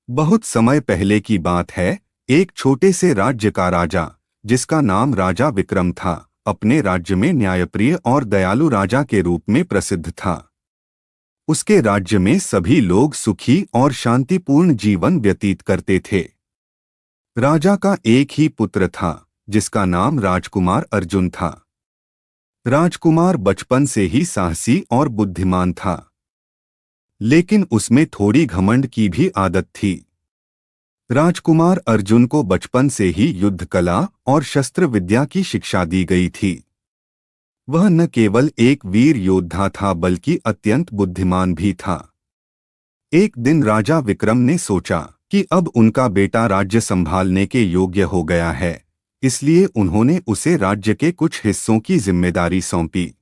बहुत समय पहले की बात है। एक छोटे से राज्य का राजा, जिसका नाम राजा विक्रम था, अपने राज्य में न्यायप्रिय और दयालु राजा के रूप में प्रसिद्ध था। उसके राज्य में सभी लोग सुखी और शांतिपूर्ण जीवन व्यतीत करते थे। राजा का एक ही पुत्र था, जिसका नाम राजकुमार अर्जुन था। राजकुमार बचपन से ही साहसी और बुद्धिमान था, लेकिन उसमें थोड़ी घमंड की भी आदत थी। राजकुमार अर्जुन को बचपन से ही युद्ध कला और शस्त्र विद्या की शिक्षा दी गई थी। वह न केवल एक वीर योद्धा था बल्कि अत्यंत बुद्धिमान भी था। एक दिन राजा विक्रम ने सोचा कि अब उनका बेटा राज्य संभालने के योग्य हो गया है, इसलिए उन्होंने उसे राज्य के कुछ हिस्सों की जिम्मेदारी सौंपी।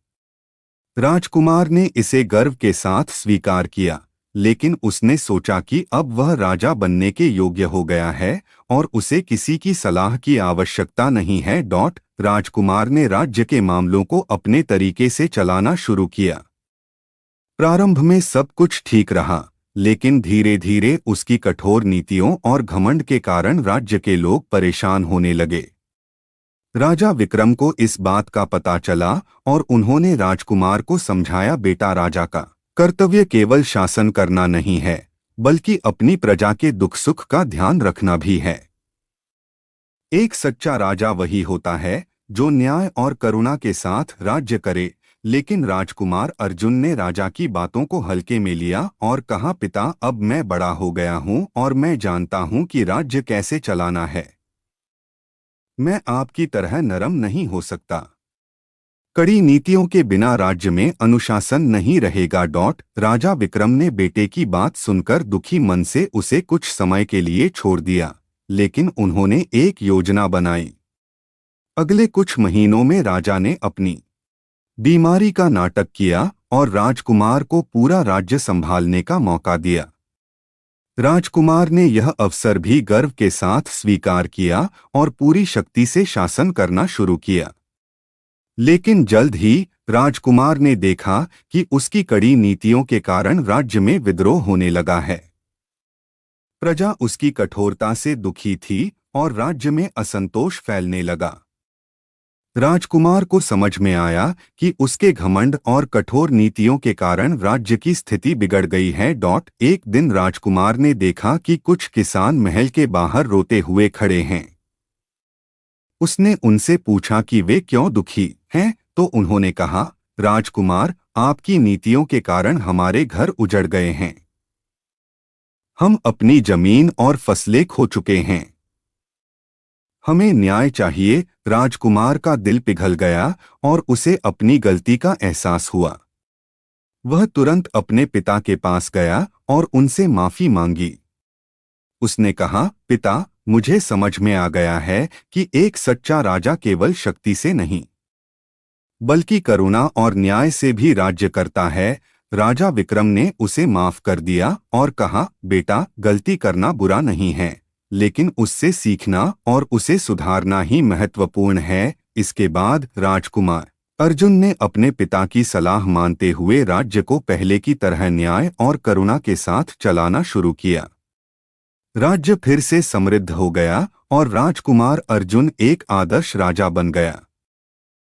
राजकुमार ने इसे गर्व के साथ स्वीकार किया, लेकिन उसने सोचा कि अब वह राजा बनने के योग्य हो गया है और उसे किसी की सलाह की आवश्यकता नहीं है। राजकुमार ने राज्य के मामलों को अपने तरीके से चलाना शुरू किया। प्रारंभ में सब कुछ ठीक रहा, लेकिन धीरे धीरे उसकी कठोर नीतियों और घमंड के कारण राज्य के लोग परेशान होने लगे। राजा विक्रम को इस बात का पता चला और उन्होंने राजकुमार को समझाया, बेटा, राजा का कर्तव्य केवल शासन करना नहीं है, बल्कि अपनी प्रजा के दुख सुख का ध्यान रखना भी है। एक सच्चा राजा वही होता है जो न्याय और करुणा के साथ राज्य करे। लेकिन राजकुमार अर्जुन ने राजा की बातों को हल्के में लिया और कहा, पिता, अब मैं बड़ा हो गया हूँ और मैं जानता हूँ कि राज्य कैसे चलाना है। मैं आपकी तरह नरम नहीं हो सकता। कड़ी नीतियों के बिना राज्य में अनुशासन नहीं रहेगा। राजा विक्रम ने बेटे की बात सुनकर दुखी मन से उसे कुछ समय के लिए छोड़ दिया, लेकिन उन्होंने एक योजना बनाई। अगले कुछ महीनों में राजा ने अपनी बीमारी का नाटक किया और राजकुमार को पूरा राज्य संभालने का मौका दिया। राजकुमार ने यह अवसर भी गर्व के साथ स्वीकार किया और पूरी शक्ति से शासन करना शुरू किया। लेकिन जल्द ही राजकुमार ने देखा कि उसकी कड़ी नीतियों के कारण राज्य में विद्रोह होने लगा है। प्रजा उसकी कठोरता से दुखी थी और राज्य में असंतोष फैलने लगा। राजकुमार को समझ में आया कि उसके घमंड और कठोर नीतियों के कारण राज्य की स्थिति बिगड़ गई है। एक दिन राजकुमार ने देखा कि कुछ किसान महल के बाहर रोते हुए खड़े हैं। उसने उनसे पूछा कि वे क्यों दुखी हैं, तो उन्होंने कहा, राजकुमार, आपकी नीतियों के कारण हमारे घर उजड़ गए हैं। हम अपनी जमीन और फसलें खो चुके हैं। हमें न्याय चाहिए। राजकुमार का दिल पिघल गया और उसे अपनी गलती का एहसास हुआ। वह तुरंत अपने पिता के पास गया और उनसे माफी मांगी। उसने कहा, पिता, मुझे समझ में आ गया है कि एक सच्चा राजा केवल शक्ति से नहीं, बल्कि करुणा और न्याय से भी राज्य करता है। राजा विक्रम ने उसे माफ कर दिया और कहा, बेटा, गलती करना बुरा नहीं है, लेकिन उससे सीखना और उसे सुधारना ही महत्वपूर्ण है। इसके बाद राजकुमार अर्जुन ने अपने पिता की सलाह मानते हुए राज्य को पहले की तरह न्याय और करुणा के साथ चलाना शुरू किया। राज्य फिर से समृद्ध हो गया और राजकुमार अर्जुन एक आदर्श राजा बन गया।